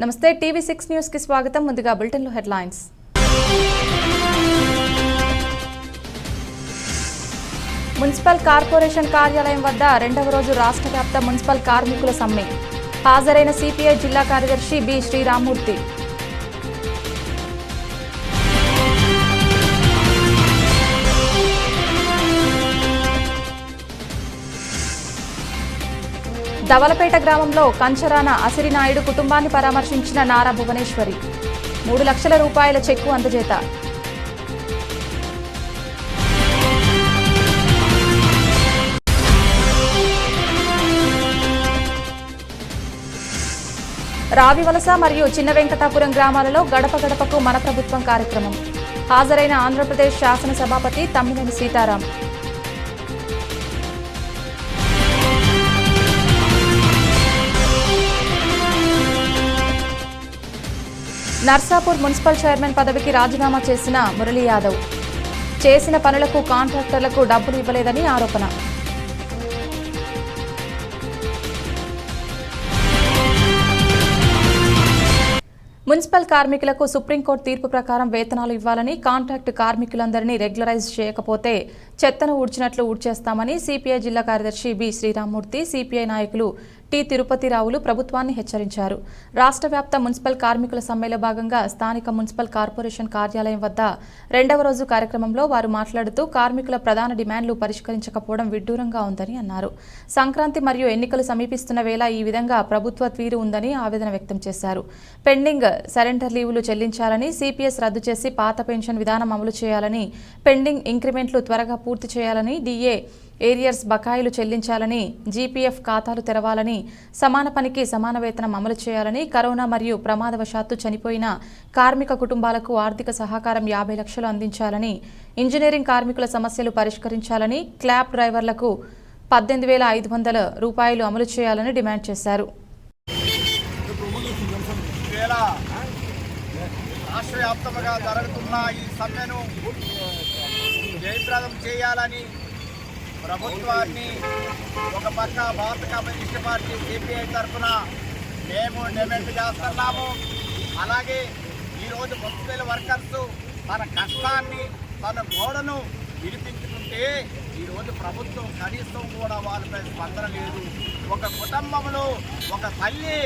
నమస్తే టీవీ6 న్యూస్ కి స్వాగతం. ముందుగా బులెటిన్ లో హెడ్లైన్స్. మున్సిపల్ కార్పొరేషన్ కార్యాలయం వద్ద రెండవ రోజు రాష్ట్ర వ్యాప్త మున్సిపల్ కార్మికుల సమ్మె. హాజరైన సిపిఐ జిల్లా కార్యదర్శి బి శ్రీరామ్మూర్తి. దవలపేట గ్రామంలో కంచరాన అసిరినాయుడు కుటుంబాన్ని పరామర్శించిన నారా భువనేశ్వరి. 3 లక్షల రూపాయల చెక్కు అందజేత. రావివలస మరియు చిన్న వెంకటాపురం గ్రామాలలో గడప గడపకు మన ప్రభుత్వం కార్యక్రమం. హాజరైన ఆంధ్రప్రదేశ్ శాసనసభాపతి తమ్మినేని సీతారాం. నర్సాపూర్ మున్సిపల్ చైర్మన్ పదవికి రాజీనామా చేసిన మురళీ యాదవ్. చేసిన పనులకు కాంట్రాక్టర్లకు డబ్బులు ఇవ్వలేదని ఆరోపణ. మున్సిపల్ కార్మికులకు సుప్రీంకోర్టు తీర్పు ప్రకారం వేతనాలు ఇవ్వాలని, కాంట్రాక్ట్ కార్మికులందరినీ రెగ్యులరైజ్ చేయకపోతే చెత్తను ఊడ్చినట్లు ఊడ్చేస్తామని సిపిఐ జిల్లా కార్యదర్శి బి శ్రీరామ్మూర్తి, సిపిఐ నాయకులు టి తిరుపతిరావులు ప్రభుత్వాన్ని హెచ్చరించారు. రాష్ట్ర వ్యాప్త మున్సిపల్ కార్మికుల సమ్మెలో భాగంగా స్థానిక మున్సిపల్ కార్పొరేషన్ కార్యాలయం వద్ద రెండవ రోజు కార్యక్రమంలో వారు మాట్లాడుతూ కార్మికుల ప్రధాన డిమాండ్లు పరిష్కరించకపోవడం విడ్డూరంగా ఉందని అన్నారు. సంక్రాంతి మరియు ఎన్నికలు సమీపిస్తున్న వేళ ఈ విధంగా ప్రభుత్వ తీరు ఉందని ఆవేదన వ్యక్తం చేశారు. పెండింగ్ సరెండర్ లీవులు చెల్లించాలని, సిపిఎస్ రద్దు చేసి పాత పెన్షన్ విధానం అమలు చేయాలని, పెండింగ్ ఇంక్రిమెంట్లు త్వరగా పూర్తి చేయాలని, డిఏ ఏరియర్స్ బకాయిలు చెల్లించాలని, జీపీఎఫ్ ఖాతాలు తెరవాలని, సమాన పనికి సమాన వేతనం అమలు చేయాలని, కరోనా మరియు ప్రమాదవశాత్తు చనిపోయిన కార్మిక కుటుంబాలకు ఆర్థిక సహకారం 50 లక్షలు అందించాలని, ఇంజనీరింగ్ కార్మికుల సమస్యలు పరిష్కరించాలని, క్లాబ్ డ్రైవర్లకు 18,500 రూపాయలు అమలు చేయాలని డిమాండ్ చేశారు. రాష్ట్ర వ్యాప్తంగా జరుగుతున్న ఈ సమ్మెను జయప్రదం చేయాలని ప్రభుత్వాన్ని ఒక పక్క భారత కమ్యూనిస్ట్ పార్టీ సిపిఐ తరఫున మేము డిమాండ్ చేస్తున్నాము. అలాగే ఈరోజు మున్సిపల్ వర్కర్స్ తన కష్టాన్ని, తన గోడను విడిపించుకుంటే ఈరోజు ప్రభుత్వం కనీసం కూడా వాళ్ళపై స్పందన లేదు. ఒక కుటుంబంలో ఒక తల్లి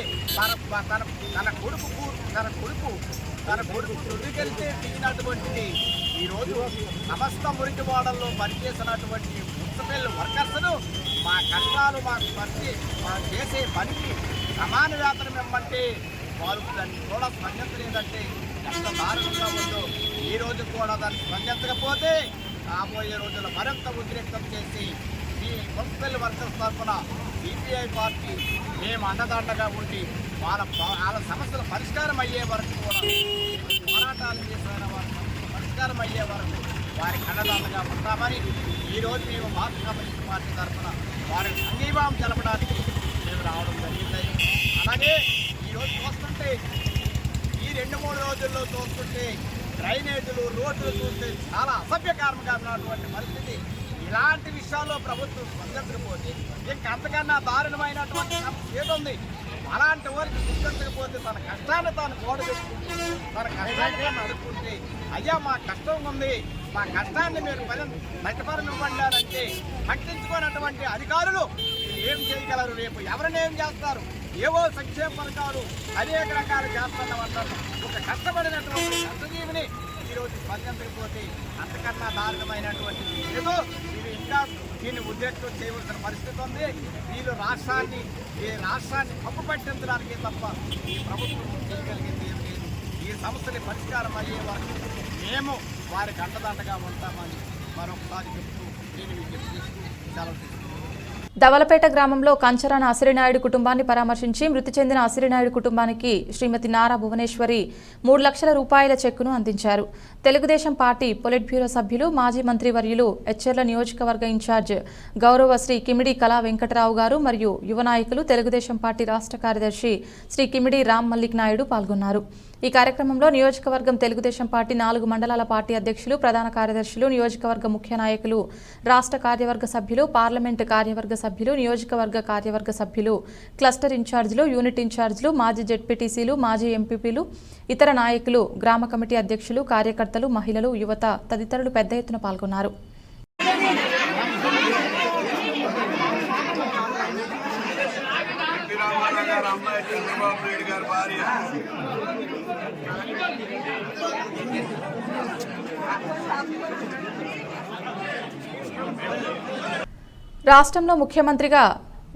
తన కొడుకు దుడికెళ్తే దిగినటువంటిది ఈరోజు సమస్త మురికివాడల్లో పనిచేసినటువంటి మున్సిపల్ వర్కర్స్ను మా కష్టాలు మాకు చేసే పనికి సమాన వేతనం ఇవ్వమంటే వారు దాన్ని కూడా స్పందించలేదంటే ఎంత దారుణంగా ఉందో. ఈరోజు కూడా దాన్ని స్పందించకపోతే రాబోయే రోజుల్లో మరింత ఉద్రిక్తం చేసి ఈ మున్సిపల్ వర్కర్స్ తరఫున సిపిఐ పార్టీ మేము అండదండగా ఉండి వాళ్ళ సమస్యల పరిష్కారం అయ్యే వరకు కూడా పోరాటాలు చేసిన వారి పరిష్కారం అయ్యే వరకు వారికి అండదండగా ఉంటామని ఈరోజు మేము భారత కమ్యూనిస్ట్ పార్టీ తరఫున వారికి సంఘీభావం తెలపడానికి మేము రావడం జరిగింది. అలాగే ఈరోజు చూస్తుంటే ఈ 2-3 రోజుల్లో చూస్తుంటే డ్రైనేజీలు, రోడ్లు చూస్తే చాలా అసభ్యకరమైనటువంటి పరిస్థితి. ఇలాంటి విషయాల్లో ప్రభుత్వం స్పందించకపోతే ఇంకంతకన్నా దారుణమైనటువంటి ఏదుంది. అలాంటి వారికి గుర్తించకపోతే తన కష్టాన్ని తాను కూడబెట్టుకుంటే, తన కష్టాన్ని అడుక్కుంటే, అయ్యా మా కష్టం ఉంది, మా కష్టాన్ని మీరు నష్టపరం ఇవ్వండి అంటే పట్టించుకున్నటువంటి అధికారులు ఏం చేయగలరు? రేపు ఎవరిని ఏం చేస్తారు? ఏవో సంక్షేమ పథకాలు అనేక రకాలు చేస్తున్నామంటారు. ఒక కష్టపడినటువంటి కష్టజీవిని ఈరోజు స్పందించకపోతే అంతకన్నా దారుణమైనటువంటి ఏదో ఇది ఇంకా దీన్ని ఉద్రేకం చేయవలసిన పరిస్థితి ఉంది. వీళ్ళు రాష్ట్రాన్ని కప్పు పట్టించడానికి తప్ప ఈ ప్రభుత్వం చేయగలిగింది ఏం లేదు. ఈ సమస్యని పరిష్కారం అయ్యే వరకు మేము వారికి అండదండగా ఉంటామని మరొకసారి చెప్తూ నేను విజ్ఞప్తి చేస్తూ సెలవు తీసుకుంటాను. దవలపేట గ్రామంలో కంచరాన అసిరినాయుడు కుటుంబాన్ని పరామర్శించి మృతి చెందిన అసిరినాయుడు కుటుంబానికి శ్రీమతి నారా భువనేశ్వరి 3 లక్షల రూపాయల చెక్కును అందించారు. తెలుగుదేశం పార్టీ పొలిట్ బ్యూరో సభ్యులు, మాజీ మంత్రివర్యులు, ఎచ్చెర్ల నియోజకవర్గ ఇన్ఛార్జ్ గౌరవ శ్రీ కిమిడి కళా వెంకటరావు గారు మరియు యువ నాయకులు, తెలుగుదేశం పార్టీ రాష్ట్ర కార్యదర్శి శ్రీ కిమిడి రామ్ మల్లిక్ నాయుడు పాల్గొన్నారు. ఈ కార్యక్రమంలో నియోజకవర్గం తెలుగుదేశం పార్టీ 4 మండలాల పార్టీ అధ్యక్షులు, ప్రధాన కార్యదర్శులు, నియోజకవర్గ ముఖ్య నాయకులు, రాష్ట్ర కార్యవర్గ సభ్యులు, పార్లమెంటు కార్యవర్గ సభ్యులు, నియోజకవర్గ కార్యవర్గ సభ్యులు, క్లస్టర్ ఇన్ఛార్జీలు, యూనిట్ ఇన్ఛార్జీలు, మాజీ జెడ్పీటీసీలు, మాజీ ఎంపీపీలు, ఇతర నాయకులు, గ్రామ కమిటీ అధ్యక్షులు, కార్యకర్తలు, మహిళలు, యువత తదితరులు పెద్ద ఎత్తున పాల్గొన్నారు. రాష్ట్రంలో ముఖ్యమంత్రిగా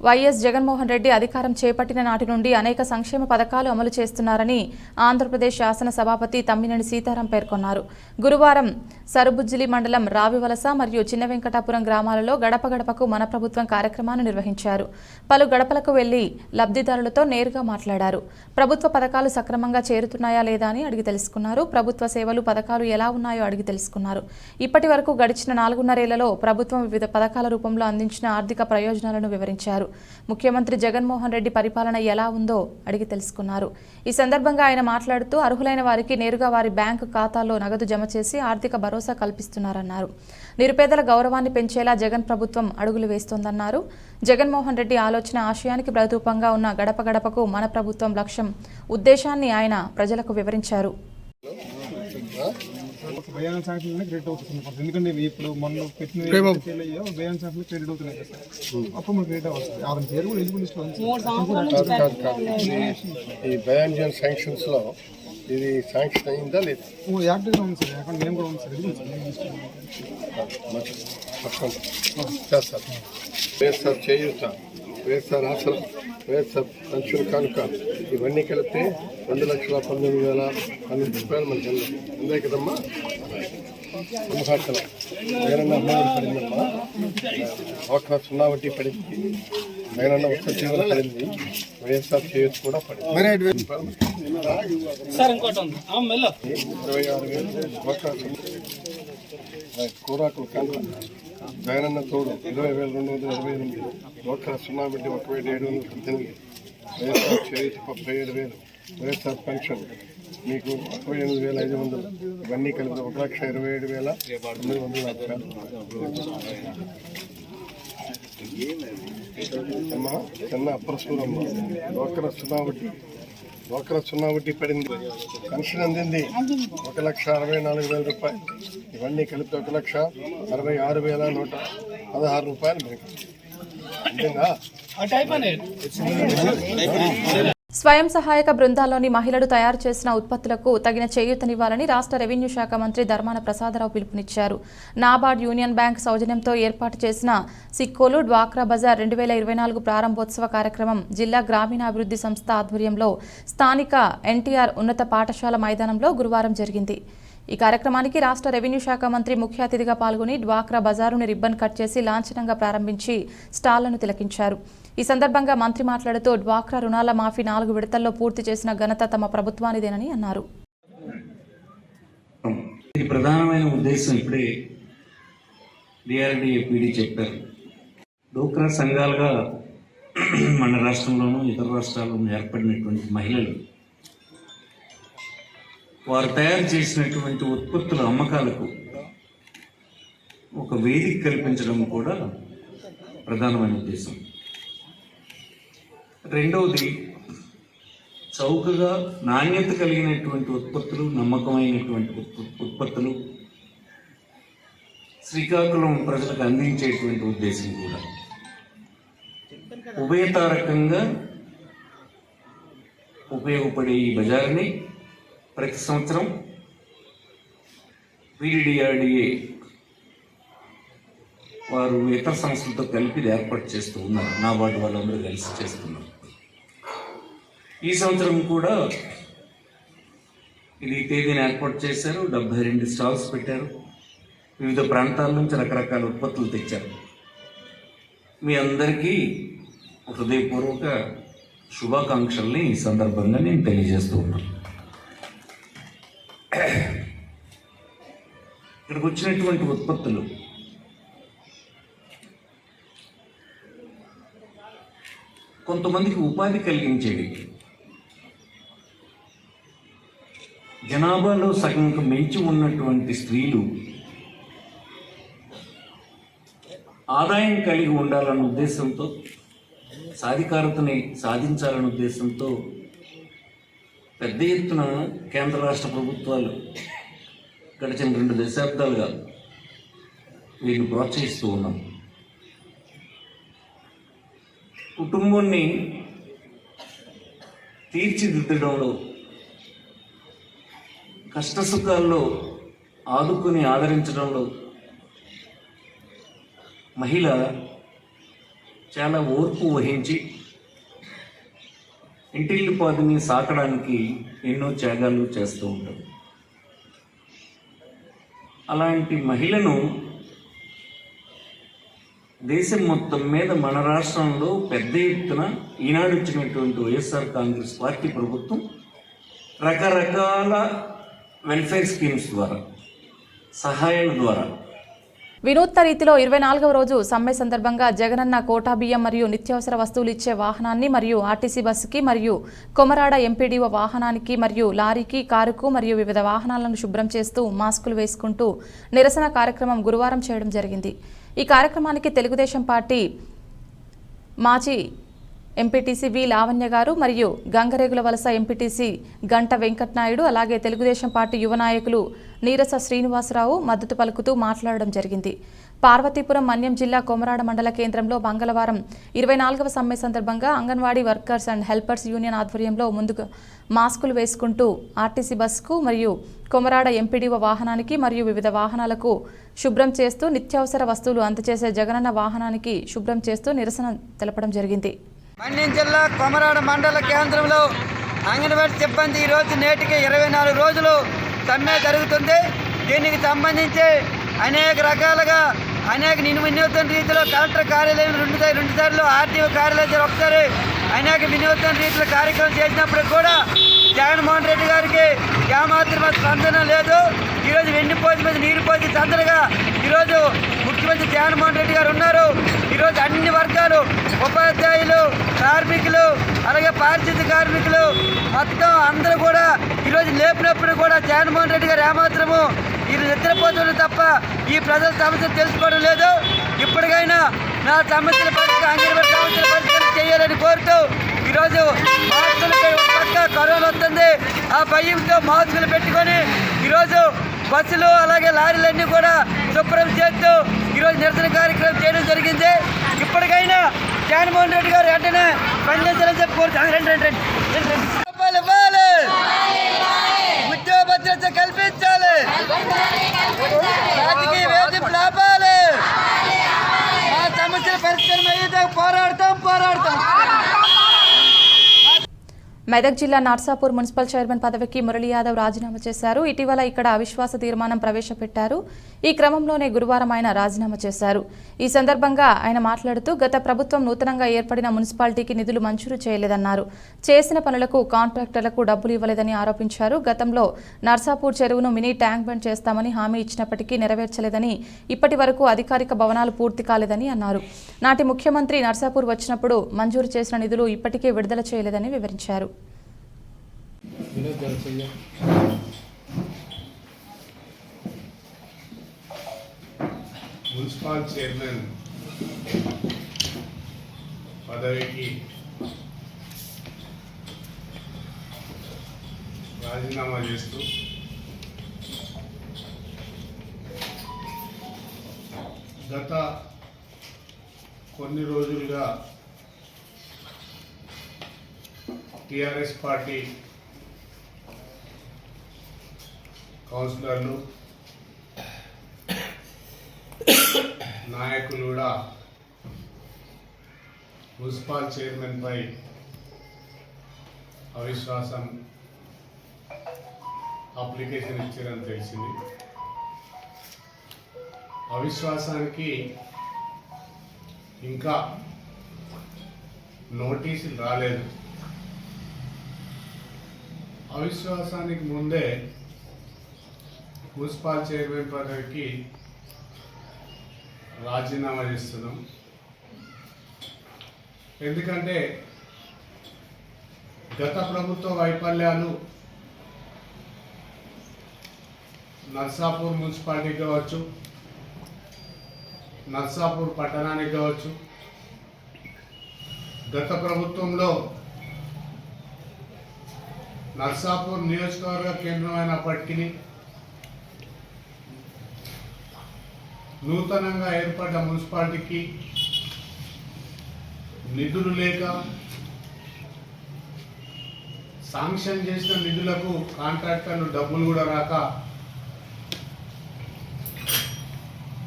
వైఎస్ జగన్మోహన్ రెడ్డి అధికారం చేపట్టిన నాటి నుండి అనేక సంక్షేమ పథకాలు అమలు చేస్తున్నారని ఆంధ్రప్రదేశ్ శాసన సభాపతి తమ్మినేని సీతారాం పేర్కొన్నారు. గురువారం సరుబుజ్జిలి మండలం రావివలస మరియు చిన్న వెంకటాపురం గ్రామాలలో గడప గడపకు మన ప్రభుత్వం కార్యక్రమాన్ని నిర్వహించారు. పలు గడపలకు వెళ్లి లబ్ధిదారులతో నేరుగా మాట్లాడారు. ప్రభుత్వ పథకాలు సక్రమంగా చేరుతున్నాయా లేదా అని అడిగి తెలుసుకున్నారు. ప్రభుత్వ సేవలు, పథకాలు ఎలా ఉన్నాయో అడిగి తెలుసుకున్నారు. ఇప్పటి వరకు గడిచిన 4.5 ఏళ్లలో ప్రభుత్వం వివిధ పథకాల రూపంలో అందించిన ఆర్థిక ప్రయోజనాలను వివరించారు. ముఖ్యమంత్రి జగన్మోహన్ రెడ్డి పరిపాలన ఎలా ఉందో అడిగి తెలుసుకున్నారు. ఈ సందర్భంగా ఆయన మాట్లాడుతూ అర్హులైన వారికి నేరుగా వారి బ్యాంకు ఖాతాల్లో నగదు జమ చేసి ఆర్థిక భరోసా కల్పిస్తున్నారన్నారు. నిరుపేదల గౌరవాన్ని పెంచేలా జగన్ ప్రభుత్వం అడుగులు వేస్తోందన్నారు. జగన్మోహన్ రెడ్డి ఆలోచన, ఆశయానికి ప్రతిరూపంగా ఉన్న గడప గడపకు మన ప్రభుత్వం లక్ష్యం, ఉద్దేశాన్ని ఆయన ప్రజలకు వివరించారు. భయాన శాంక్షన్ క్రెడిట్ అవుతుంది. ఎందుకంటే ఇప్పుడు మొన్న పెట్టిన భయాన శాంక్షన్ క్రెడిట్ అవుతున్నాయి కదా సార్, అప్పుడు మనకు క్రెడిట్ అవుతుంది. ఆ పేరు కూడా ఎలిజిబుల్ లిస్ట్ ఈ భయాన శాంక్షన్స్ లో ఇది శాంక్షన్ అయిందా లేదు? యాక్టివ్గా ఉంది సార్, అకౌంట్ నేమ్ కూడా ఉంది సార్. చేస్తారు వేస్తారు, చేయూత, వేస్తారు, ఆసనం, వేస్తారు, పెన్షన్ కానుక, ఇవన్నీ కలిపితే 2,19,012 రూపాయలు మనకి అందే కదమ్మా. సింహాచలం జగనన్న అమ్మఒడి పడిందమ్మా, ఒక 0 వడ్డీ పడింది, జగనన్న వస్తు జీవన పడింది, వైఎస్ఆర్ చేయూత కూడా పడింది. 26,000 కూరాకులు కనుక జగనన్న తోడు 20,228, డ్వాక్రా 0 వడ్డీ 1,718, వైఎస్ఆర్ చేయూత 37,000, వైఎస్ఆర్ పెన్షన్ మీకు 28,500, ఇవన్నీ కలిపి 1,27,940. అమ్మా చిన్న అప్రసూరమ్మ, డ్వాక్రా 0 వడ్డీ పడింది, పెన్షన్ అందింది 1,64,000 రూపాయలు, ఇవన్నీ కలిపి 1,66,116 రూపాయలు మీకు అంతేగా. స్వయం సహాయక బృందాల్లోని మహిళలు తయారు చేసిన ఉత్పత్తులకు తగిన చేయూతనివ్వాలని రాష్ట్ర రెవెన్యూ శాఖ మంత్రి ధర్మాన ప్రసాదరావు పిలుపునిచ్చారు. నాబార్డ్, యూనియన్ బ్యాంక్ సౌజన్యంతో ఏర్పాటు చేసిన సిక్కోలు డ్వాక్రా బజార్ 2024 ప్రారంభోత్సవ కార్యక్రమం జిల్లా గ్రామీణాభివృద్ధి సంస్థ ఆధ్వర్యంలో స్థానిక ఎన్టీఆర్ ఉన్నత పాఠశాల మైదానంలో గురువారం జరిగింది. ఈ కార్యక్రమానికి రాష్ట్ర రెవెన్యూ శాఖ మంత్రి ముఖ్య అతిథిగా పాల్గొని డ్వాక్రా బజారును రిబ్బన్ కట్ చేసి లాంఛనంగా ప్రారంభించి స్టాళ్లను తిలకించారు. ఈ సందర్భంగా మంత్రి మాట్లాడుతూ డ్వాక్రా రుణాల మాఫీ 4 విడతల్లో పూర్తి చేసిన ఘనత తమ ప్రభుత్వానిదేనని అన్నారు. ఇది ప్రధానమైన ఉద్దేశం ఇప్పుడే డిఆర్డీఏ పీడీ చెప్పారు. డ్వాక్రా సంఘాలుగా మన రాష్ట్రంలోనూ ఇతర రాష్ట్రాల్లోనూ ఏర్పడినటువంటి మహిళలు వారు తయారు చేసినటువంటి ఉత్పత్తుల అమ్మకాలకు ఒక వేదిక కల్పించడం కూడా ప్రధానమైన ఉద్దేశం. రెండవది, చౌకగా నాణ్యత కలిగినటువంటి ఉత్పత్తులు, నమ్మకమైనటువంటి ఉత్పత్తులు శ్రీకాకుళం ప్రజలకు అందించేటువంటి ఉద్దేశం కూడా. ఉభయతారకంగా ఉపయోగపడే ఈ బజార్ని ప్రతి సంవత్సరం పీడీఆర్డీఏ వారు ఇతర సంస్థలతో కలిపి ఏర్పాటు చేస్తూ ఉన్నారు. నాబార్డు వాళ్ళందరూ కలిసి చేస్తున్నారు. ఈ సంవత్సరం కూడా ఇది తేదీని ఏర్పాటు చేశారు. 72 స్టాల్స్ పెట్టారు. వివిధ ప్రాంతాల నుంచి రకరకాల ఉత్పత్తులు తెచ్చారు. మీ అందరికీ హృదయపూర్వక శుభాకాంక్షల్ని ఈ సందర్భంగా నేను తెలియజేస్తూ ఉన్నాను. ఇక్కడికి వచ్చినటువంటి ఉత్పత్తులు కొంతమందికి ఉపాధి కలిగించేవి. జనాభాలో సగంకు మించి ఉన్నటువంటి స్త్రీలు ఆదాయం కలిగి ఉండాలన్న ఉద్దేశంతో, సాధికారతని సాధించాలన్న ఉద్దేశంతో పెద్ద ఎత్తున కేంద్ర రాష్ట్ర ప్రభుత్వాలు గడిచిన 2 దశాబ్దాలుగా వీరిని ప్రోత్సహిస్తూ ఉన్నాం. కుటుంబాన్ని తీర్చిదిద్దడంలో, కష్టసుఖాల్లో ఆదుకుని ఆదరించడంలో మహిళ చాలా ఓర్పు వహించి ఇంటిల్లిపాదిని సాకడానికి ఎన్నో త్యాగాలు చేస్తూ ఉంటారు. అలాంటి మహిళను దేశం మొత్తం మీద మన రాష్ట్రంలో పెద్ద ఎత్తున ఈనాడు ఇచ్చినటువంటి వైఎస్ఆర్ కాంగ్రెస్ పార్టీ ప్రభుత్వం రకరకాల వెల్ఫేర్ స్కీమ్స్ ద్వారా, సహాయాల ద్వారా వినూత్న రీతిలో 24వ రోజు సమ్మె సందర్భంగా జగనన్న కోటా బియ్యం మరియు నిత్యావసర వస్తువులు ఇచ్చే వాహనాన్ని మరియు ఆర్టీసీ బస్సుకి మరియు కొమరాడ ఎంపీడీఓ వాహనానికి మరియు లారీకి, కారుకు మరియు వివిధ వాహనాలను శుభ్రం చేస్తూ మాస్కులు వేసుకుంటూ నిరసన కార్యక్రమం గురువారం చేయడం జరిగింది. ఈ కార్యక్రమానికి తెలుగుదేశం పార్టీ మాజీ ఎంపీటీసీ వి లావణ్య గారు మరియు గంగరేగుల వలస ఎంపీటీసీ గంట వెంకటనాయుడు, అలాగే తెలుగుదేశం పార్టీ యువ నాయకులు నీరస శ్రీనివాసరావు మద్దతు పలుకుతూ మాట్లాడడం జరిగింది. పార్వతీపురం మన్యం జిల్లా కొమరాడ మండల కేంద్రంలో మంగళవారం 24వ సమ్మె సందర్భంగా anganwadi workers and helpers union ఆధ్వర్యంలో ముందుగా మాస్కులు వేసుకుంటూ ఆర్టీసీ బస్సుకు మరియు కొమరాడ ఎంపీడీఓ వాహనానికి మరియు వివిధ వాహనాలకు శుభ్రం చేస్తూ నిత్యావసర వస్తువులు అందజేసే జగనన్న వాహనానికి శుభ్రం చేస్తూ నిరసన తెలపడం జరిగింది. మన్యం జిల్లా కొమరాడ మండల కేంద్రంలో అంగన్వాడీ సిబ్బంది ఈరోజు నేటికి 24 రోజులు సమ్మె జరుగుతుంది. దీనికి సంబంధించి అనేక రకాలుగా వినూత్న రీతిలో కలెక్టర్ కార్యాలయం 2 సార్లు, ఆర్టీఓ కార్యాలయం ఒకసారి అనేక వినూత్న రీతిలో కార్యక్రమం చేసినప్పుడు కూడా జగన్మోహన్ రెడ్డి గారికి ఏమాత్రం స్పందన లేదు. ఈరోజు వెండిపోసి మీద నీరు పోసి చందరగా ఈరోజు ముఖ్యమంత్రి జగన్మోహన్ రెడ్డి గారు ఉన్నారు. ఈరోజు అన్ని వర్గాలు, ఉపాధ్యాయులు, కార్మికులు, అలాగే పారిశుద్ధ్య కార్మికులు మొత్తం అందరూ కూడా ఈరోజు లేపినప్పుడు కూడా జగన్మోహన్ రెడ్డి గారు ఏమాత్రము ఇది నిద్రపోతుంది తప్ప ఈ ప్రజల సమస్యలు తెలుసుకోవడం లేదు. ఇప్పటికైనా నా సమస్యల పరిస్థితి, అంగన్వాడీ సమస్యల పరిస్థితి చేయాలని కోరుతూ ఈరోజు మాస్కులపై ఒక పక్క కరోనా వస్తుంది, ఆ భయంతో మాస్కులు పెట్టుకొని ఈరోజు బస్సులు అలాగే లారీలన్నీ కూడా శుభ్రం చేస్తూ ఈరోజు నిరసన కార్యక్రమం చేయడం జరిగింది. ఇప్పటికైనా జగన్మోహన్ రెడ్డి గారు వెంటనే స్పందించాలని చెప్పి కోరుతాను. ఉద్యోగ భద్రత కల్పించాలి, రాజకీయ వేధింపులు ఆపాలి, మా సమస్యల పరిష్కారం అయ్యేదా పోరాడతాం. మెదక్ జిల్లా నర్సాపూర్ మున్సిపల్ చైర్మన్ పదవికి మురళీ యాదవ్ రాజీనామా చేశారు. ఇటీవల ఇక్కడ అవిశ్వాస తీర్మానం ప్రవేశపెట్టారు. ఈ క్రమంలోనే గురువారం ఆయన రాజీనామా చేశారు. ఈ సందర్భంగా ఆయన మాట్లాడుతూ గత ప్రభుత్వం నూతనంగా ఏర్పడిన మున్సిపాలిటీకి నిధులు మంజూరు చేయలేదన్నారు. చేసిన పనులకు కాంట్రాక్టర్లకు డబ్బులు ఇవ్వలేదని ఆరోపించారు. గతంలో నర్సాపూర్ చెరువును మినీ ట్యాంక్ బండ్ చేస్తామని హామీ ఇచ్చినప్పటికీ నెరవేర్చలేదని, ఇప్పటి వరకు అధికారిక భవనాలు పూర్తి కాలేదని అన్నారు. నాటి ముఖ్యమంత్రి నర్సాపూర్ వచ్చినప్పుడు మంజూరు చేసిన నిధులు ఇప్పటికే విడుదల చేయలేదని వివరించారు. మున్సిపల్ చైర్మన్ పదవికి రాజీనామా చేస్తూ గత కొన్ని రోజులుగా టిఆర్ఎస్ పార్టీ కౌన్సిలర్లు, నాయకులు కూడా మున్సిపల్ చైర్మన్ పై అవిశ్వాసం అప్లికేషన్ ఇచ్చారని తెలిసింది. అవిశ్వాసానికి ఇంకా నోటీసులు రాలేదు. అవిశ్వాసానికి ముందే మున్సిపల్ చైర్మన్ పదవికి రాజీనామా చేస్తున్నాం. ఎందుకంటే గత ప్రభుత్వ వైఫల్యాలు నర్సాపూర్ మున్సిపాలిటీకి కావచ్చు, నర్సాపూర్ పట్టణానికి కావచ్చు, గత ప్రభుత్వంలో నర్సాపూర్ నియోజకవర్గ కేంద్రమైనప్పటికీ నూతనంగా ఏర్పడ్డ మున్సిపాలిటీకి నిధులు లేక శాంక్షన్ చేసిన నిధులకు కాంట్రాక్టర్లు డబ్బులు కూడా రాక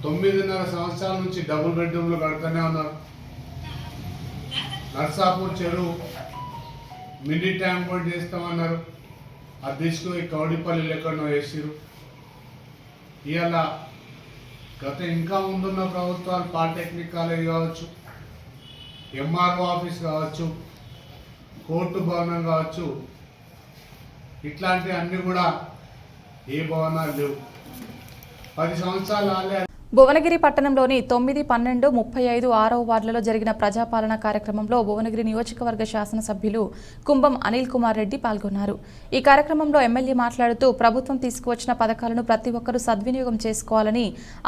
9.5 సంవత్సరాల నుంచి డబుల్ బెడ్రూమ్లు కడుతూనే ఉన్నారు. నర్సాపూర్ చెరువు మినీ ట్యాంక్ బండ్ చేస్తామన్నారు, అది తీసుకుని కౌడిపల్లి ఎక్కడో వేసిరు. ఇవాళ గత ఇంకా ముందున్న ప్రభుత్వాలు పాలిటెక్నిక్ కాలేజ్ కావచ్చు, ఎంఆర్ఓ ఆఫీస్ కావచ్చు, కోర్టు భవనం కావచ్చు, ఇట్లాంటి అన్ని కూడా ఏ భవనాలు లేవు. 10 సంవత్సరాలు ఆలే. భువనగిరి పట్టణంలోని 9, 12, 35, 6వ వార్డులలో జరిగిన ప్రజాపాలన కార్యక్రమంలో భువనగిరి నియోజకవర్గ శాసనసభ్యులు కుంభం అనిల్ కుమార్ రెడ్డి పాల్గొన్నారు. ఈ కార్యక్రమంలో ఎమ్మెల్యే మాట్లాడుతూ ప్రభుత్వం తీసుకువచ్చిన పథకాలను ప్రతి ఒక్కరూ సద్వినియోగం చేసుకోవాలని,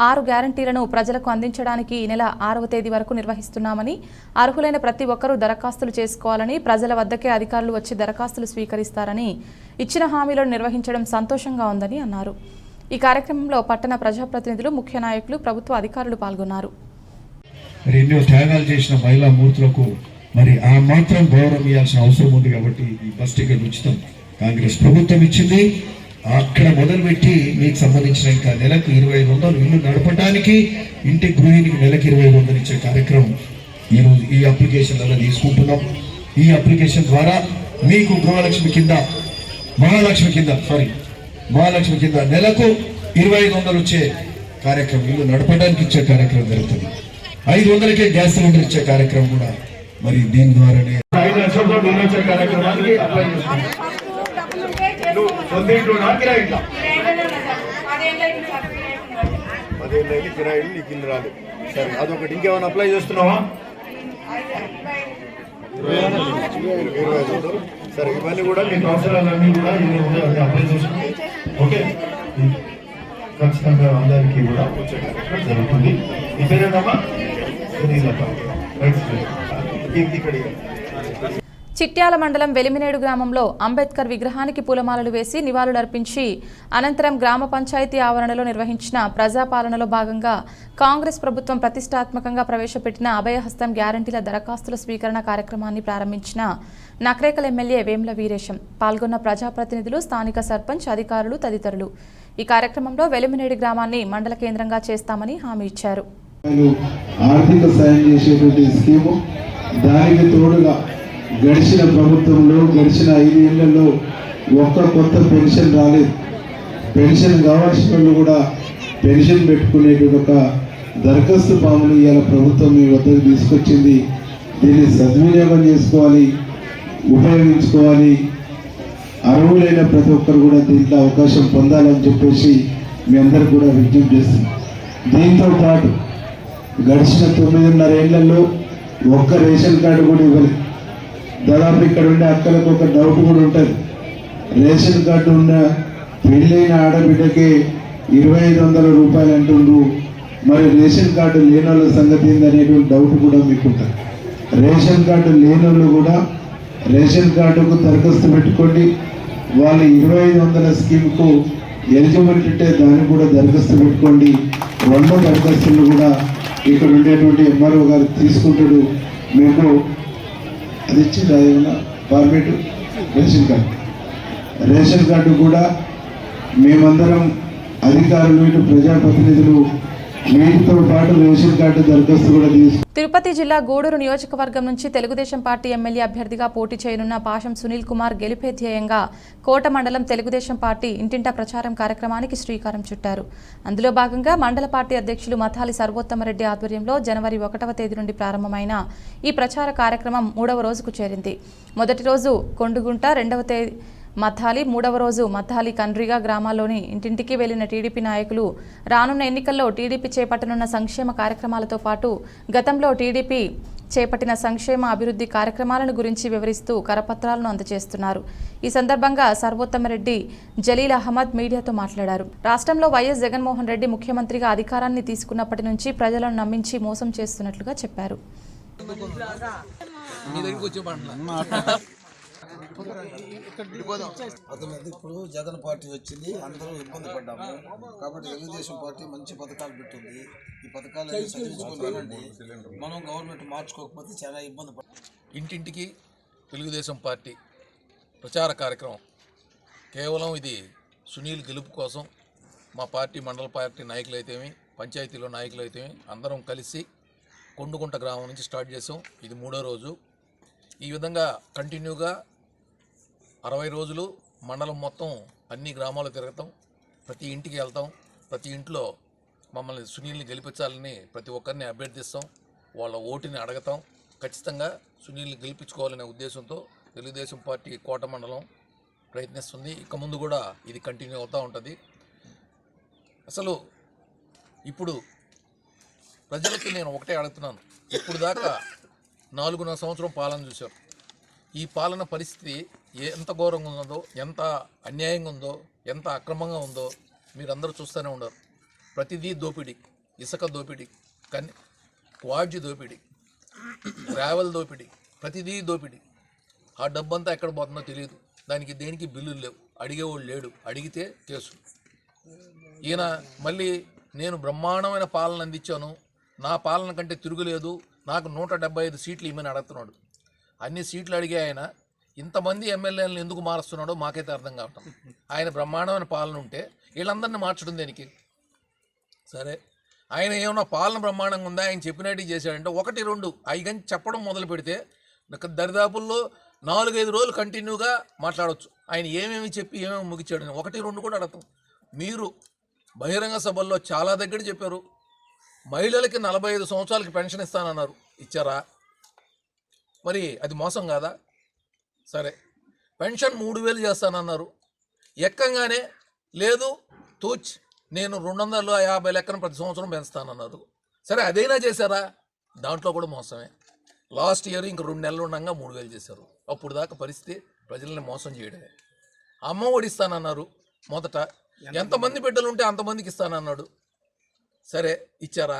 6 గ్యారంటీలను ప్రజలకు అందించడానికి ఈ నెల 6వ తేదీ వరకు నిర్వహిస్తున్నామని, అర్హులైన ప్రతి ఒక్కరూ దరఖాస్తులు చేసుకోవాలని, ప్రజల వద్దకే అధికారులు వచ్చి దరఖాస్తులు స్వీకరిస్తారని, ఇచ్చిన హామీలను నిర్వహించడం సంతోషంగా ఉందని అన్నారు. ఈ కార్యక్రమంలో పట్టణ ప్రజాప్రతినిధులు, ముఖ్య నాయకులు, ప్రభుత్వ అధికారులు పాల్గొన్నారు. ఎన్నో త్యాగాలు చేసిన మహిళా మూర్తులకు మరి ఆ మాత్రం గౌరవం ఇవ్వాల్సిన అవసరం ఉంది. కాబట్టి ఈ బస్ టికెట్ ఉచితం కాంగ్రెస్ ప్రభుత్వం ఇచ్చింది. అక్కడ మొదలుపెట్టి మీకు సంబంధించిన ఇంకా నెలకు 2500 ఇల్లు నడపడానికి, ఇంటి గృహిణికి నెలకు 2500 ఇచ్చే కార్యక్రమం ఈరోజు ఈ అప్లికేషన్లలో తీసుకుంటున్నాం. ఈ అప్లికేషన్ ద్వారా మీకు గృహలక్ష్మి కింద, మహాలక్ష్మి కింద నెలకు 2500 వచ్చే కార్యక్రమం, ఇల్లు నడపడానికి ఇచ్చే కార్యక్రమం జరుగుతుంది. 500కే గ్యాస్ సిలిండర్ ఇచ్చే కార్యక్రమం కూడా మరి దీని ద్వారానే 5 లక్షల వచ్చే కార్యక్రమానికి అప్లై చేసుకుంటాం. 10 కిరాయిలు నీకు ఇల్లు రాలేదు. సరే, అదొకటి. ఇంకేమైనా అప్లై చేస్తున్నావా? 2500. సరే, ఇవన్నీ కూడా మీకు అవసరాలన్నీ కూడా అప్లై చేసుకుంటాం. ఓకే, ఖచ్చితంగా అందరికీ కూడా వచ్చే కార్యక్రమం జరుగుతుంది. ఇదేనమ్మా చిట్యాల మండలం వెలిమినేడు గ్రామంలో అంబేద్కర్ విగ్రహానికి పూలమాలలు వేసి నివాళులర్పించి అనంతరం గ్రామ పంచాయతీ ఆవరణలో నిర్వహించిన ప్రజాపాలనలో భాగంగా కాంగ్రెస్ ప్రభుత్వం ప్రతిష్టాత్మకంగా ప్రవేశపెట్టిన అభయహస్తం గ్యారంటీల దరఖాస్తుల స్వీకరణ కార్యక్రమాన్ని ప్రారంభించిన నక్రేకల్ ఎమ్మెల్యే వేముల వీరేశం పాల్గొన్న ప్రజాప్రతినిధులు, స్థానిక సర్పంచ్, అధికారులు తదితరులు ఈ కార్యక్రమంలో వెలిమినేడు గ్రామాన్ని మండల కేంద్రంగా చేస్తామని హామీ ఇచ్చారు. ఆర్థిక సాయం చేసేటువంటి స్కీము, దానికి తోడుగా గడిచిన ప్రభుత్వంలో గడిచిన 5 ఏళ్లలో ఒక్క కొత్త పెన్షన్ రాలేదు. పెన్షన్ కావాల్సిన వాళ్ళు కూడా పెన్షన్ పెట్టుకునేటువంటి ఒక దరఖాస్తు ఫామ్ను ఇవాళ ప్రభుత్వం మీ వద్దకు తీసుకొచ్చింది. దీన్ని సద్వినియోగం చేసుకోవాలి, ఉపయోగించుకోవాలి. అర్హులైన ప్రతి ఒక్కరు కూడా దీంట్లో అవకాశం పొందాలని చెప్పేసి మీ అందరికి కూడా విజ్ఞప్తి చేస్తుంది. దీంతో పాటు గడిచిన 9.5 ఏళ్లలో ఒక్క రేషన్ కార్డు కూడా ఇవ్వలేదు. దాదాపు ఇక్కడ ఉండే అక్కలకు ఒక డౌట్ కూడా ఉంటుంది. రేషన్ కార్డు ఉన్న పెళ్ళైన ఆడబిడ్డకే 2500 రూపాయలు అంటుండ్రు. మరి రేషన్ కార్డు లేని వాళ్ళ సంగతి ఏందనేటువంటి డౌట్ కూడా మీకు ఉంటుంది. రేషన్ కార్డు లేని వాళ్ళు కూడా రేషన్ కార్డుకు దరఖాస్తు పెట్టుకోండి. వాళ్ళు 2500 స్కీమ్కు ఎలిజిబిలిటీ ఉంటే దానికి కూడా దరఖాస్తు పెట్టుకోండి. 2 దరఖాస్తులు కూడా ఇక్కడ ఉండేటువంటి ఎంఆర్ఓ గారు తీసుకుంటాడు. మీకు అది ఇచ్చింది ఏమన్నా ఫార్మేట్ రేషన్ కార్డు కూడా మేమందరం అధికారులు, ఇటు ప్రజాప్రతినిధులు వీటితో పాటు రేషన్ కార్డు దరఖాస్తు కూడా తీసుకు. తిరుపతి జిల్లా గూడూరు నియోజకవర్గం నుంచి తెలుగుదేశం పార్టీ ఎమ్మెల్యే అభ్యర్థిగా పోటీ చేయనున్న పాషం సునీల్ కుమార్ గెలుపే ధ్యేయంగా కోట మండలం తెలుగుదేశం పార్టీ ఇంటింటా ప్రచారం కార్యక్రమానికి శ్రీకారం చుట్టారు. అందులో భాగంగా మండల పార్టీ అధ్యక్షులు మథాలి సర్వోత్తమరెడ్డి ఆధ్వర్యంలో జనవరి 1వ తేదీ నుండి ప్రారంభమైన ఈ ప్రచార కార్యక్రమం 3వ రోజుకు చేరింది. మొదటి రోజు కొండుగుంట, మద్దాలి 3వ రోజు మద్దాలి కండ్రిగా గ్రామాల్లోని ఇంటింటికి వెళ్లిన టీడీపీ నాయకులు రానున్న ఎన్నికల్లో టీడీపీ చేపట్టనున్న సంక్షేమ కార్యక్రమాలతో పాటు గతంలో టీడీపీ చేపట్టిన సంక్షేమ అభివృద్ధి కార్యక్రమాలను గురించి వివరిస్తూ కరపత్రాలను అందజేస్తున్నారు. ఈ సందర్భంగా సర్వోత్తమరెడ్డి జలీల్ అహ్మద్ మీడియాతో మాట్లాడారు. రాష్ట్రంలో వైఎస్ జగన్మోహన్ రెడ్డి ముఖ్యమంత్రిగా అధికారాన్ని తీసుకున్నప్పటి నుంచి ప్రజలను నమ్మించి మోసం చేస్తున్నట్లుగా చెప్పారు. ఇప్పుడు జగన్ పార్టీ వచ్చింది, అందరూ ఇబ్బంది పడ్డాము కాబట్టి తెలుగుదేశం పార్టీ మంచి పథకాలు పెట్టింది. ఈ పథకాలు చదివించుకోవాలండి, మనం గవర్నమెంట్ మార్చుకోకపోతే చాలా ఇబ్బంది పడ్డాం. ఇంటింటికి తెలుగుదేశం పార్టీ ప్రచార కార్యక్రమం కేవలం ఇది సునీల్ గెలుపు కోసం మా పార్టీ మండల పార్టీ నాయకులైతేమి, పంచాయతీలో నాయకులైతేమి అందరం కలిసి కొండుగుంట గ్రామం నుంచి స్టార్ట్ చేసాం. ఇది 3వ రోజు. ఈ విధంగా కంటిన్యూగా 60 రోజులు మండలం మొత్తం అన్ని గ్రామాలు తిరగతాం, ప్రతి ఇంటికి వెళ్తాం, ప్రతి ఇంట్లో మమ్మల్ని సునీల్ని గెలిపించాలని ప్రతి ఒక్కరిని అభ్యర్థిస్తాం, వాళ్ళ ఓటుని అడగతాం. ఖచ్చితంగా సునీల్ని గెలిపించుకోవాలనే ఉద్దేశంతో తెలుగుదేశం పార్టీ కోట మండలం ప్రయత్నిస్తుంది. ఇక ముందు కూడా ఇది కంటిన్యూ అవుతూ ఉంటుంది. అసలు ఇప్పుడు ప్రజలకి నేను ఒకటే అడుగుతున్నాను, ఇప్పుడు దాకా 4.5 సంవత్సరం పాలన చూశారు. ఈ పాలన పరిస్థితి ఎంత ఘోరంగా ఉందో, ఎంత అన్యాయంగా ఉందో, ఎంత అక్రమంగా ఉందో మీరందరూ చూస్తూనే ఉండరు. ప్రతిదీ దోపిడీ, ఇసుక దోపిడీ, క్వాడ్జీ దోపిడీ, గ్రావెల్ దోపిడీ, ప్రతిదీ దోపిడీ. ఆ డబ్బంతా ఎక్కడ పోతుందో తెలియదు. దానికి దేనికి బిల్లులు లేవు, అడిగేవాళ్ళు లేడు, అడిగితే కేసు. ఈయన మళ్ళీ నేను బ్రహ్మాండమైన పాలన అందించాను, నా పాలన కంటే తిరుగులేదు, నాకు 175 సీట్లు ఇమ్మని అడుగుతున్నాడు. అన్ని సీట్లు అడిగే ఆయన ఇంతమంది ఎమ్మెల్యేలను ఎందుకు మారుస్తున్నాడో మాకైతే అర్థం కావటం. ఆయన బ్రహ్మాండమైన పాలన ఉంటే వీళ్ళందరినీ మార్చడం దేనికి? సరే, ఆయన ఏమన్నా పాలన బ్రహ్మాండంగా ఉందా, ఆయన చెప్పినట్టు చేశాడంటే 1, 2 అవి చెప్పడం మొదలు పెడితే దరిదాపుల్లో 4-5 రోజులు కంటిన్యూగా మాట్లాడవచ్చు. ఆయన ఏమేమి చెప్పి ఏమేమి ముగిచాడని 1, 2 కూడా అడగతాం. మీరు బహిరంగ సభల్లో చాలా దగ్గర చెప్పారు, మహిళలకి 45 సంవత్సరాలకి పెన్షన్ ఇస్తానన్నారు, ఇచ్చారా? మరి అది మోసం కాదా? సరే, పెన్షన్ 3000 చేస్తానన్నారు, ఎక్కంగానే లేదు తూచ్ నేను 250 లెక్కన ప్రతి సంవత్సరం పెంచుతానన్నారు. సరే, అదైనా చేశారా? దాంట్లో కూడా మోసమే. లాస్ట్ ఇయర్ ఇంక 2 నెలలు ఉండగా 3000 చేశారు. అప్పుడు దాకా పరిస్థితి ప్రజల్ని మోసం చేయడమే. అమ్మ ఒడి ఇస్తానన్నారు, మొదట ఎంతమంది బిడ్డలు ఉంటే అంతమందికి ఇస్తానన్నాడు. సరే, ఇచ్చారా?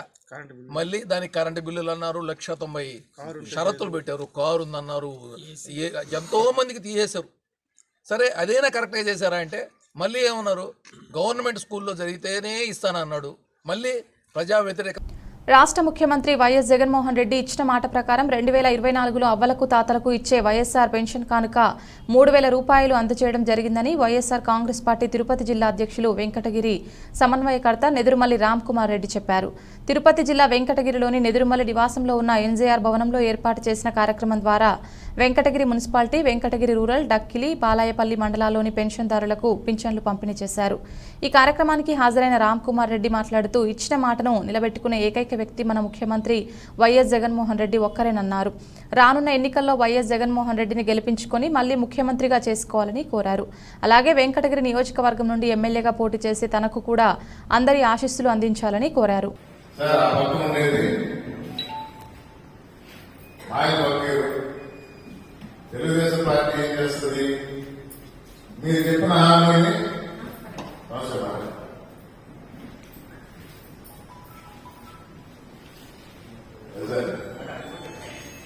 మళ్ళీ దానికి కరెంటు బిల్లులు అన్నారు, 1,90,000 షరతులు పెట్టారు, కారు ఉందన్నారు, ఎంతో మందికి తీసేశారు. సరే, అదైనా కరెక్ట్గా చేశారా అంటే మళ్ళీ ఏమన్నారు, గవర్నమెంట్ స్కూల్లో జరిగితేనే ఇస్తానన్నాడు. మళ్ళీ ప్రజా వ్యతిరేక. రాష్ట్ర ముఖ్యమంత్రి వైఎస్ జగన్మోహన్ రెడ్డి ఇచ్చిన మాట ప్రకారం 2024లో అవ్వలకు తాతలకు ఇచ్చే వైఎస్ఆర్ పెన్షన్ కానుక 3,000 రూపాయలు అందజేయడం జరిగిందని వైఎస్ఆర్ కాంగ్రెస్ పార్టీ తిరుపతి జిల్లా అధ్యక్షులు వెంకటగిరి సమన్వయకర్త నెదురుమల్లి రామ్ కుమార్ రెడ్డి చెప్పారు. తిరుపతి జిల్లా వెంకటగిరిలోని నెదురుమల్లి నివాసంలో ఉన్న ఎన్జేఆర్ భవనంలో ఏర్పాటు చేసిన కార్యక్రమం ద్వారా వెంకటగిరి మున్సిపాలిటీ, వెంకటగిరి రూరల్, డక్కిలి, బాలాయపల్లి మండలాల్లోని పెన్షన్దారులకు పింఛన్లు పంపిణీ చేశారు. ఈ కార్యక్రమానికి హాజరైన రామ్ కుమార్ రెడ్డి మాట్లాడుతూ ఇచ్చిన మాటను నిలబెట్టుకునే ఏకైక వ్యక్తి మన ముఖ్యమంత్రి వైఎస్ జగన్మోహన్ రెడ్డి ఒక్కరేనన్నారు. రానున్న ఎన్నికల్లో వైఎస్ జగన్మోహన్ రెడ్డిని గెలిపించుకొని మళ్లీ ముఖ్యమంత్రిగా చేసుకోవాలని కోరారు. అలాగే వెంకటగిరి నియోజకవర్గం నుండి ఎమ్మెల్యేగా పోటీ చేసి తనకు కూడా అందరి ఆశీస్సులు అందించాలని కోరారు. తెలుగుదేశం పార్టీ ఏం చేస్తుంది? మీరు చెప్పిన హామీని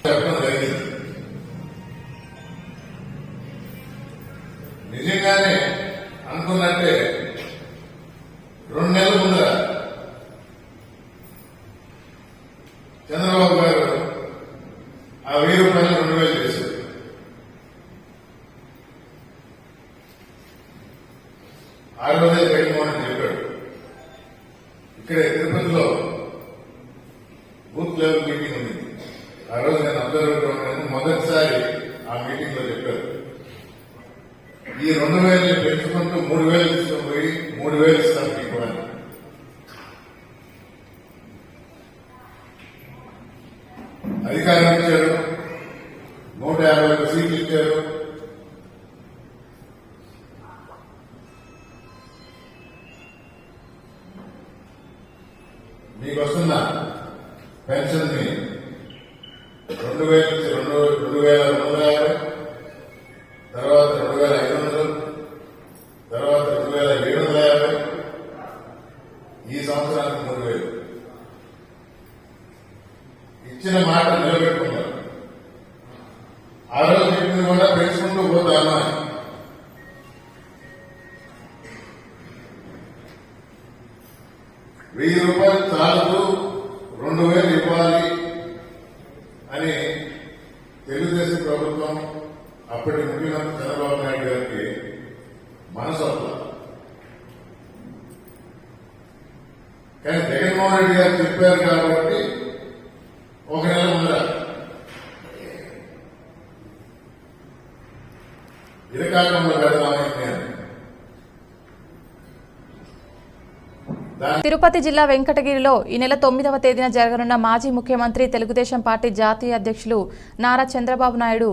చెప్పడం జరిగింది. నిజంగానే అనుకున్నట్టే 2 నెలల ముందర చంద్రబాబు గారు ఆ 1000 రూపాయలు 2,000 చేశారు. ఆ రోజే జగన్మోహన్ చెప్పాడు. ఇక్కడే తిరుపతిలో బూత్ లెవెల్ మీటింగ్ ఉంది. ఆ రోజు నేను అబ్జర్వర్గా ఉన్నాను. మొదటిసారి ఆ మీటింగ్ లో చెప్పారు, ఈ 2,000 పెంచుకుంటూ 3,000 తీసుకొని పోయి 3,000 ఇస్తాను మీకు అని. అధికారం ఇచ్చారు, 151 సీట్లు ఇచ్చారు. పెన్షన్ ని 2000 నుంచి 2250, తర్వాత 2500, తర్వాత 2750, ఈ సంవత్సరానికి 3000. ఇచ్చిన మాట నిలబెట్టుకున్నారు. ఆ రోజు చెప్పింది కూడా పెంచుకుంటూ పోతామా. ₹1000 చాలదు, 2000 ఇవ్వాలి అని తెలుగుదేశం ప్రభుత్వం అప్పటి ముఖ్యమంత్రి చంద్రబాబు నాయుడు గారికి మనసు వస్తుంది. కానీ జగన్మోహన్ రెడ్డి గారు చెప్పారు కాబట్టి ఒక నెల ముందర ఇరకాలంలో పెడతామని నేను తిరుపతి జిల్లా వెంకటగిరిలో ఈ నెల 9వ తేదీన జరగనున్న మాజీ ముఖ్యమంత్రి తెలుగుదేశం పార్టీ జాతీయ అధ్యక్షులు నారా చంద్రబాబు నాయుడు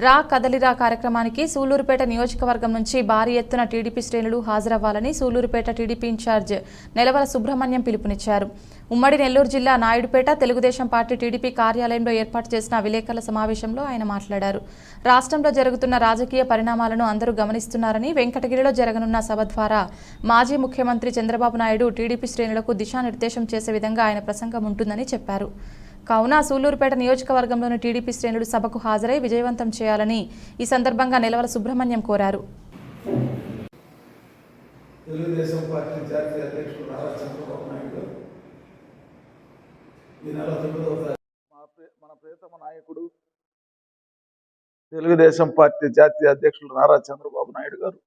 రా కదలిరా కార్యక్రమానికి సూళ్లూరుపేట నియోజకవర్గం నుంచి భారీ ఎత్తున టీడీపీ శ్రేణులు హాజరవ్వాలని సూళ్లూరుపేట టీడీపీ ఇన్ఛార్జ్ నెలవల సుబ్రహ్మణ్యం పిలుపునిచ్చారు. ఉమ్మడి నెల్లూరు జిల్లా నాయుడుపేట తెలుగుదేశం పార్టీ టీడీపీ కార్యాలయంలో ఏర్పాటు చేసిన విలేకరుల సమావేశంలో ఆయన మాట్లాడారు. రాష్ట్రంలో జరుగుతున్న రాజకీయ పరిణామాలను అందరూ గమనిస్తున్నారని, వెంకటగిరిలో జరగనున్న సభ ద్వారా మాజీ ముఖ్యమంత్రి చంద్రబాబు నాయుడు టీడీపీ శ్రేణులకు దిశానిర్దేశం చేసే విధంగా ఆయన ప్రసంగం ఉంటుందని చెప్పారు. కావున సూళ్లూరుపేట నియోజకవర్గంలోని టీడీపీ శ్రేణులు సభకు హాజరై విజయవంతం చేయాలని ఈ సందర్భంగా నెలవల సుబ్రహ్మణ్యం కోరారు. తెలుగుదేశం పార్టీ జాతీయ అధ్యక్షుడు నారా చంద్రబాబు నాయుడు ఈ నెల 9వ తారీఖు మన ప్రియతమ నాయకుడు తెలుగుదేశం పార్టీ జాతీయ అధ్యక్షుడు నారా చంద్రబాబు నాయుడు గారు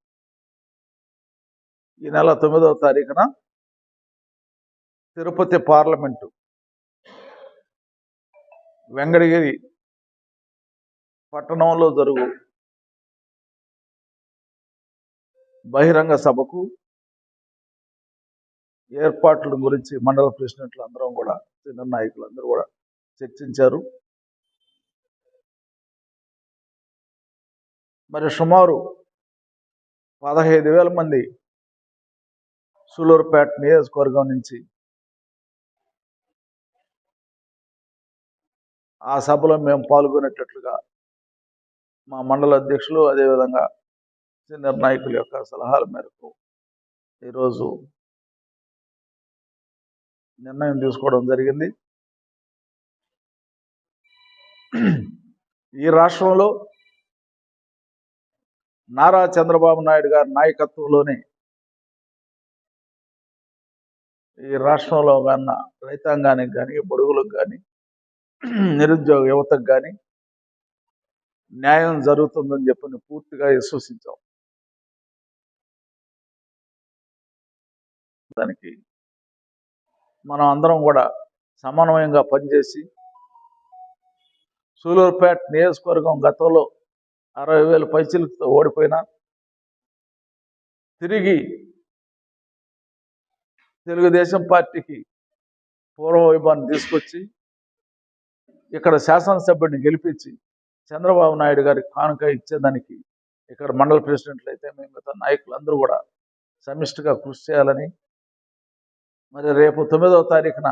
ఈ నెల 9వ తారీఖున తిరుపతి పార్లమెంటు వెంకటగిరి పట్టణంలో జరుగు బహిరంగ సభకు ఏర్పాట్ల గురించి మండల ప్రెసిడెంట్లు అందరం కూడా, సీనియర్ నాయకులందరూ కూడా చర్చించారు. మరి సుమారు 15,000 మంది సూళ్లూరుపేట నియోజకవర్గం నుంచి ఆ సభలో మేము పాల్గొనేటట్లుగా మా మండల అధ్యక్షులు, అదేవిధంగా సీనియర్ నాయకుల యొక్క సలహాల మేరకు ఈరోజు నిర్ణయం తీసుకోవడం జరిగింది. ఈ రాష్ట్రంలో నారా చంద్రబాబు నాయుడు గారి నాయకత్వంలోనే ఈ రాష్ట్రంలో కన్నా రైతాంగానికి కానీ, బడుగులకు కానీ, నిరుద్యోగ యువతకు కానీ న్యాయం జరుగుతుందని చెప్పని పూర్తిగా విశ్వసించాం. దానికి మనం అందరం కూడా సమన్వయంగా పనిచేసి సూళ్లూరుపేట నియోజకవర్గం గతంలో 60,000 పైచిలతో ఓడిపోయినా తిరిగి తెలుగుదేశం పార్టీకి పూర్వ వైభవాన్ని తీసుకొచ్చి ఇక్కడ శాసనసభ్యుడిని గెలిపించి చంద్రబాబు నాయుడు గారికి కానుక ఇచ్చేదానికి ఇక్కడ మండల ప్రెసిడెంట్లు అయితే మిగతా నాయకులందరూ కూడా సమిష్టిగా కృషి చేయాలని, మరి రేపు 9వ తారీఖున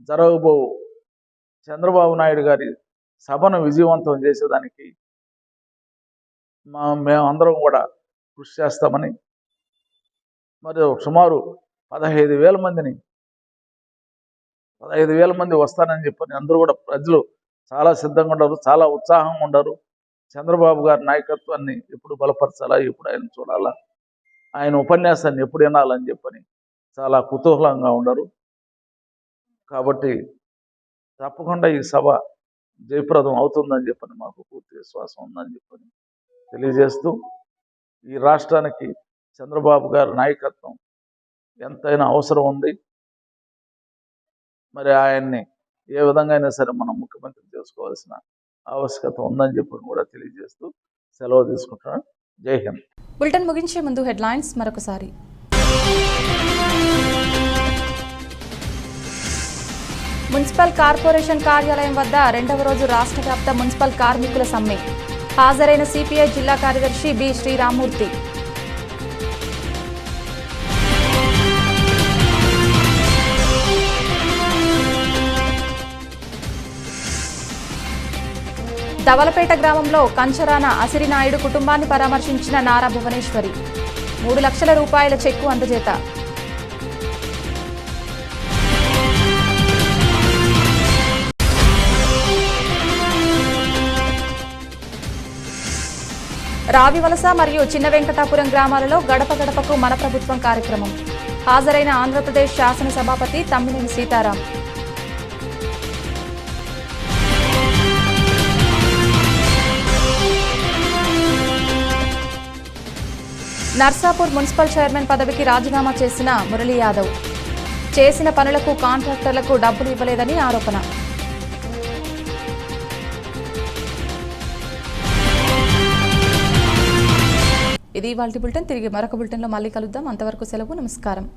జరగబో చంద్రబాబు నాయుడు గారి సభను విజయవంతం చేసేదానికి మేమందరం కూడా కృషి చేస్తామని, మరి సుమారు 15,000 మంది వస్తానని చెప్పని అందరూ కూడా ప్రజలు చాలా సిద్ధంగా ఉన్నారు, చాలా ఉత్సాహంగా ఉన్నారు. చంద్రబాబు గారి నాయకత్వాన్ని ఎప్పుడు బలపరచాలా, ఎప్పుడు ఆయన చూడాలా, ఆయన ఉపన్యాసాన్ని ఎప్పుడు వినాలని చెప్పని చాలా కుతూహలంగా ఉన్నారు. కాబట్టి తప్పకుండా ఈ సభ జయప్రదం అవుతుందని చెప్పని మాకు పూర్తి విశ్వాసం ఉందని చెప్పని తెలియజేస్తూ, ఈ రాష్ట్రానికి చంద్రబాబు గారి నాయకత్వం ఎంతైనా అవసరం ఉంది. మరి ఆయన్ని ఏ విధంగా అయినా సరే మనం ముఖ్యమంత్రి చేసుకోవాల్సిన ఆవశ్యకత ఉందని చెప్పి కూడా తెలియజేస్తూ సెలవు తీసుకుంటున్నాను. జై హింద్. బులెటిన్ ముగించే ముందు హెడ్లైన్స్ మరొకసారి. మున్సిపల్ కార్పొరేషన్ కార్యాలయం వద్ద 2వ రోజు రాష్ట్ర వ్యాప్త మున్సిపల్ కార్మికుల సమ్మె. హాజరైన సిపిఐ జిల్లా కార్యదర్శి బి శ్రీరామ్మూర్తి. దవలపేట గ్రామంలో కంచరాన అసిరినాయుడు కుటుంబాన్ని పరామర్శించిన నారా భువనేశ్వరి 3 లక్షల రూపాయల చెక్కు అందజేత. రావివలస మరియు చిన్న వెంకటాపురం గ్రామాలలో గడప గడపకు మన ప్రభుత్వం కార్యక్రమం. హాజరైన ఆంధ్రప్రదేశ్ శాసన సభాపతి తమ్మినేని సీతారాం. నర్సాపూర్ మున్సిపల్ చైర్మన్ పదవికి రాజీనామా చేసిన మురళీ యాదవ్. చేసిన పనులకు కాంట్రాక్టర్లకు డబ్బులు ఇవ్వలేదని ఆరోపణ. ఇది ఇవాల్టి బులెటిన్. తిరిగి మరొక బులెటిన్లో మళ్ళీ కలుద్దాం. అంతవరకు సెలవు. నమస్కారం.